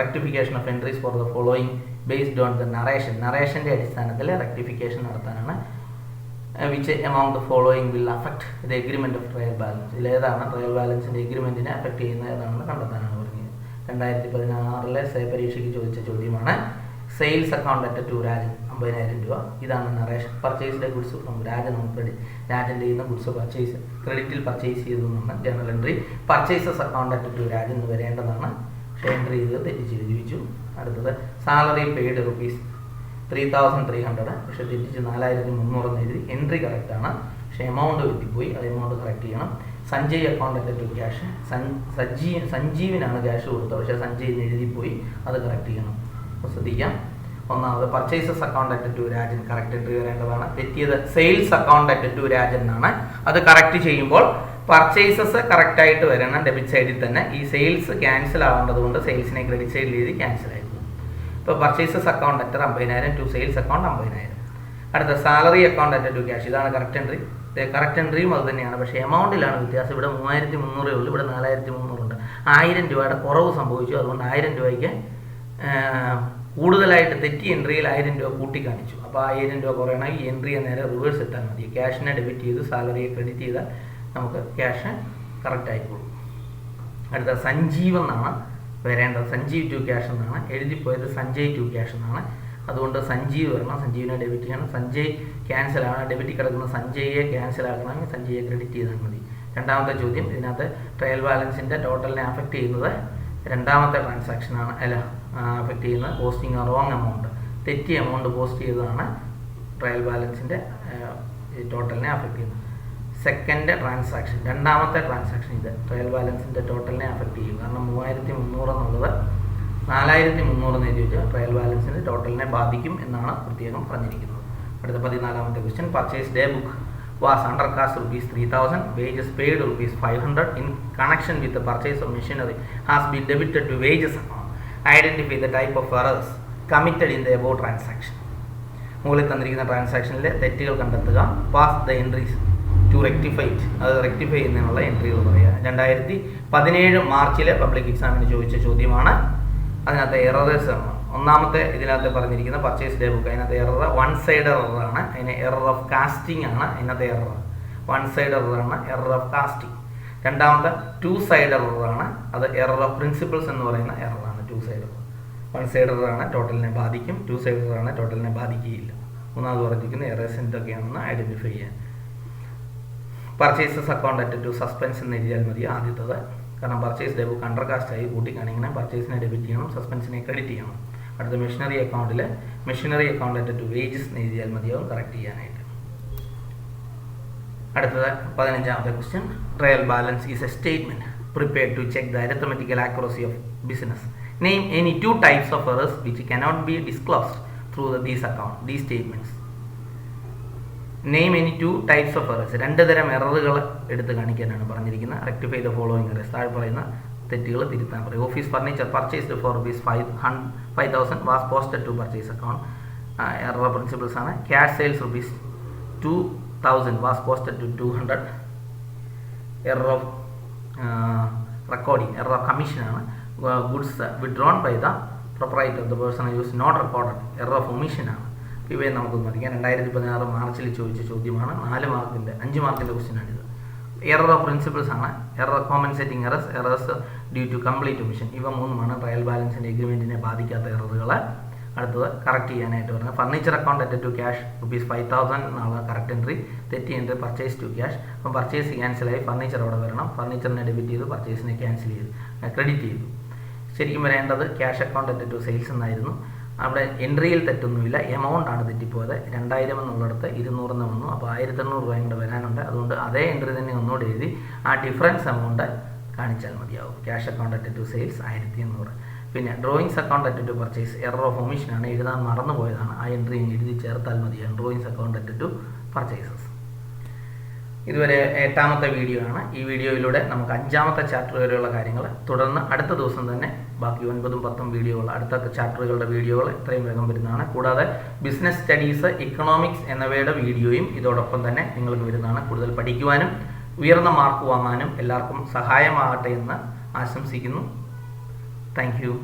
rectification of entries for the following based on the narration. നറേഷൻ്റെ അടിസ്ഥാനത്തിൽ റെക്ടിഫിക്കേഷൻ നടത്താനാണ്. Which amount the following will affect the agreement of trial balance. ഇതിലേതാണ് ട്രയൽ ബാലൻസിൻ്റെ എഗ്രിമെൻറ്റിനെ അഫക്ട് ചെയ്യുന്നത് ഏതാണെന്ന് കണ്ടെത്താനാണ് പറഞ്ഞത്. 2016 പരീക്ഷയ്ക്ക് ചോദിച്ച ചോദ്യമാണ്. Sales account at to Rajan ₹50,000. ഇതാണ് narration. Purchased goods from Rajan on credit. Rajan ചെയ്യുന്ന ഗുഡ്സ് പർച്ചേസ് ക്രെഡിറ്റിൽ പർച്ചേസ് ചെയ്തു എന്നാണ് general entry. Purchases account at to Rajan എന്ന് വരേണ്ടതാണ്, പക്ഷേ എൻട്രി ചെയ്ത് തെറ്റിച്ച് എഴുതിച്ചു. അടുത്തത് സാലറി പെയ്ഡ് ₹3,300, പക്ഷേ തെറ്റിച്ച് 4,300 എന്ന് എഴുതി. എൻട്രി കറക്റ്റാണ്, പക്ഷേ എമൗണ്ട് തെറ്റിപ്പോയി. അത് എമൗണ്ട് കറക്റ്റ് ചെയ്യണം. Sanjay account at to cash. സഞ്ജീവിനാണ് ക്യാഷ് കൊടുത്തത്, പക്ഷേ സഞ്ജയ് എഴുതിപ്പോയി. അത് കറക്റ്റ് ചെയ്യണം. അപ്പോൾ ശ്രദ്ധിക്കാം. ഒന്നാമത് purchases account at to Rajan correct entry വരേണ്ടതാണ്. തെറ്റിയത് sales account at to Rajan എന്നാണ്. അത് കറക്റ്റ് ചെയ്യുമ്പോൾ പർച്ചേസസ് കറക്റ്റായിട്ട് വരണം ഡെബിറ്റ് സൈഡിൽ തന്നെ. ഈ സെയിൽസ് ക്യാൻസൽ ആവേണ്ടത് കൊണ്ട് സെയിൽസിനെ ക്രെഡിറ്റ് സൈഡിൽ എഴുതി ക്യാൻസൽ ആയിരുന്നു. ഇപ്പോൾ purchases account at 50,000 to sales account 50,000. അടുത്ത salary account at to cash. ഇതാണ് കറക്റ്റ് എൻട്രി. കറക്റ്റ് എൻട്രിയും അത് തന്നെയാണ്, പക്ഷേ എമൗണ്ടിലാണ് വ്യത്യാസം. ഇവിടെ 3,300 ഉള്ളൂ, ഇവിടെ 4,300 ഉണ്ട്. ₹1,000 കുറവ് സംഭവിച്ചു. അതുകൊണ്ട് ₹1,000 കൂടുതലായിട്ട് തെറ്റി എൻട്രിയിൽ ₹1,000 കൂട്ടി കാണിച്ചു. അപ്പോൾ ₹1,000 കുറയണമെങ്കിൽ ഈ എൻട്രിയെ നേരെ റിവേഴ്സ് ഇട്ടാൽ മതി. ക്യാഷിനെ ഡെബിറ്റ് ചെയ്ത് സാലറിയെ ക്രെഡിറ്റ് ചെയ്താൽ നമുക്ക് ക്യാഷ് കറക്റ്റ് ആയിക്കോളും. അടുത്ത സഞ്ജീവ് എന്നാണ് വരേണ്ടത്. സഞ്ജീവ് ടു ക്യാഷ് എന്നാണ് എഴുതിപ്പോയത്. സഞ്ജയ് ടു ക്യാഷ് എന്നാണ്. അതുകൊണ്ട് സഞ്ജീവ് വരണം. സഞ്ജീവിനെ ഡെബിറ്റ് ചെയ്യണം. സഞ്ജയ് ക്യാൻസൽ ആണ്. ഡെബിറ്റിൽ കിടക്കുന്ന സഞ്ജയെ ക്യാൻസൽ ആക്കണമെങ്കിൽ സഞ്ജയെ ക്രെഡിറ്റ് ചെയ്താൽ മതി. രണ്ടാമത്തെ ചോദ്യം, ഇതിനകത്ത് ട്രയൽ ബാലൻസിൻ്റെ ടോട്ടലിനെ അഫക്റ്റ് ചെയ്യുന്നത് രണ്ടാമത്തെ ട്രാൻസാക്ഷനാണ്. അഫക്റ്റ് ചെയ്യുന്നത് പോസ്റ്റിംഗ് റോങ് എമൗണ്ട്, തെറ്റിയ എമൗണ്ട് പോസ്റ്റ് ചെയ്തതാണ് ട്രയൽ ബാലൻസിൻ്റെ ടോട്ടലിനെ അഫക്റ്റ് ചെയ്യുന്നത്. സെക്കൻഡ് ട്രാൻസാക്ഷൻ, രണ്ടാമത്തെ ട്രാൻസാക്ഷൻ ഇത് ട്രയൽ ബാലൻസിൻ്റെ ടോട്ടലിനെ അഫക്റ്റ് ചെയ്യും. കാരണം 3300 എന്നുള്ളത് 4300 എന്ന് എഴുതി വെച്ചാൽ ട്രയൽ ബാലൻസിൻ്റെ ടോട്ടലിനെ ബാധിക്കും എന്നാണ് പ്രത്യേകം പറഞ്ഞിരിക്കുന്നത്. അടുത്ത 14ാമത്തെ question. Purchase day book was undercast ₹3,000, wages paid ₹500 in connection with the purchase of machinery has been debited to wages account. Identify the type of errors committed in the above transaction. മുകളിൽ തന്നിരിക്കുന്ന ട്രാൻസാക്ഷനിലെ തെറ്റുകൾ കണ്ടെത്തുക. Pass the entries to rectify it, അത് rectify ചെയ്യുന്നതിനുള്ള എൻട്രികൾ പറയുക. 2017 മാർച്ചിലെ public എക്സാമിന് ചോദിച്ച ചോദ്യമാണ്. അതിനകത്ത് എറേഴ്സ് ആണ്. ഒന്നാമത്തെ ഇതിനകത്ത് പറഞ്ഞിരിക്കുന്ന പർച്ചേസ് ഡേ ബുക്ക്, അതിനകത്ത് എറർ വൺ സൈഡ് എററാണ്. അതിന് എറർ ഓഫ് കാസ്റ്റിംഗ് ആണ് അതിനകത്ത് എറർ. വൺ സൈഡ് എററാണ് എറർ ഓഫ് കാസ്റ്റിംഗ്. രണ്ടാമത്തെ ടു സൈഡ് എററാണ്, അത് എറർ ഓഫ് പ്രിൻസിപ്പിൾസ് എന്ന് പറയുന്ന എററാണ്. Two side error, one side എററാണ് ടോട്ടലിനെ ബാധിക്കും, ടു സൈഡ് എററാണ് ടോട്ടലിനെ ബാധിക്കുകയില്ല. മൂന്നാമത് പറഞ്ഞിരിക്കുന്ന എറേഴ്സ് എന്തൊക്കെയാണെന്ന് ഐഡൻറ്റിഫൈ ചെയ്യാൻ. Purchases account at to suspense എന്ന് എഴുതിയാൽ മതി ആദ്യത്തത്. കാരണം purchase day book undercast ആയി കൂട്ടിക്കാണിങ്ങനെ പർച്ചേസിനെ ഡെബിറ്റ് ചെയ്യണം, സസ്പെൻസിനെ ക്രെഡിറ്റ് ചെയ്യണം. അടുത്ത മെഷീനറി അക്കൗണ്ടിൽ machinery account at to wages എന്ന് എഴുതിയാൽ മതിയാവും കറക്റ്റ് ചെയ്യാനായിട്ട്. അടുത്തത് 15ാമത്തെ question. Trial balance is a statement prepared to check the arithmetical accuracy of business. Name any 2 types of errors which cannot be disclosed through these statements. Name any 2 types of errors, 2 തരം എററുകൾ എടുത്ത് കാണിക്കാനാണ് പറഞ്ഞിരിക്കുന്നത്. Rectify the following errors, താഴെ പറയുന്ന തെറ്റുകൾ തിരുത്താൻ പറയും. Office furniture purchased for ₹5,000 was posted to purchase account. Error principles ആണ്. Cash sales ₹2,000 was posted to 200. Error of recording, error of കമ്മീഷനാണ്. Goods withdrawn by the proprietor of the person use not recorded, error of ഒമിഷനാണ്. ഇവയെ നമുക്കൊന്ന് അറിയാം. 2016 മാർച്ചിൽ ചോദിച്ച ചോദ്യമാണ്. 5 മാർക്കിൻ്റെ ക്വസ്റ്റ്യൻ ആണിത്. എറർ ഓഫ് പ്രിൻസിപ്പിൾസ് ആണ്. Error compensating errors, errors due to complete omission. ഇവ 3 ട്രയൽ ബാലൻസിൻ്റെ എഗ്രിമെൻറ്റിനെ ബാധിക്കാത്ത എററുകൾ. അടുത്തത് കറക്റ്റ് ചെയ്യാനായിട്ട് പറഞ്ഞാൽ furniture account at to cash ₹5,000 എന്നുള്ള കറക്റ്റ് എൻട്രി. തെറ്റി എൻട്രി പർച്ചേസ് ടു ക്യാഷ്. അപ്പം പർച്ചേസ് ക്യാൻസലായി, ഫർണിച്ചർ അവിടെ വരണം. ഫർണിച്ചറിനെ ഡെബിറ്റ് ചെയ്തു, പർച്ചേസിനെ ക്യാൻസൽ ചെയ്തു, ക്രെഡിറ്റ് ചെയ്തു. ശരിക്കും വരേണ്ടത് cash account at to sales എന്നായിരുന്നു. അവിടെ എൻട്രിയിൽ തെറ്റൊന്നുമില്ല, എമൗണ്ട് ആണ് തെറ്റിപ്പോയത്. 2000 എന്നുള്ളിടത്ത് 200 എന്ന് വന്നു. അപ്പോൾ 1800 രൂപ കൂടെ വരാനുണ്ട്. അതുകൊണ്ട് അതേ എൻട്രി തന്നെ ഒന്നുകൂടെ എഴുതി ആ ഡിഫറൻസ് എമൗണ്ട് കാണിച്ചാൽ മതിയാവും. Cash account at to sales 1800. പിന്നെ drawings account at to purchase, error of ഒമിഷനാണ്, എഴുതാൻ മറന്നുപോയതാണ്. ആ എൻട്രി എഴുതി ചേർത്താൽ മതിയാവും. Drawings account at to purchases. ഇതുവരെ 8ാമത്തെ വീഡിയോ ആണ്. ഈ വീഡിയോയിലൂടെ നമുക്ക് 5ാമത്തെ ചാപ്റ്റർ വരെയുള്ള കാര്യങ്ങൾ, തുടർന്ന് അടുത്ത ദിവസം തന്നെ ബാക്കി 9ഉം 10ഉം വീഡിയോകൾ, അടുത്ത ചാപ്റ്ററുകളുടെ വീഡിയോകൾ എത്രയും വേഗം വരുന്നതാണ്. കൂടാതെ ബിസിനസ് സ്റ്റഡീസ്, ഇക്കണോമിക്സ് എന്നിവയുടെ വീഡിയോയും ഇതോടൊപ്പം തന്നെ നിങ്ങൾക്ക് വരുന്നതാണ്. കൂടുതൽ പഠിക്കുവാനും ഉയർന്ന മാർക്ക് വാങ്ങാനും എല്ലാവർക്കും സഹായമാകട്ടെ എന്ന് ആശംസിക്കുന്നു. Thank you.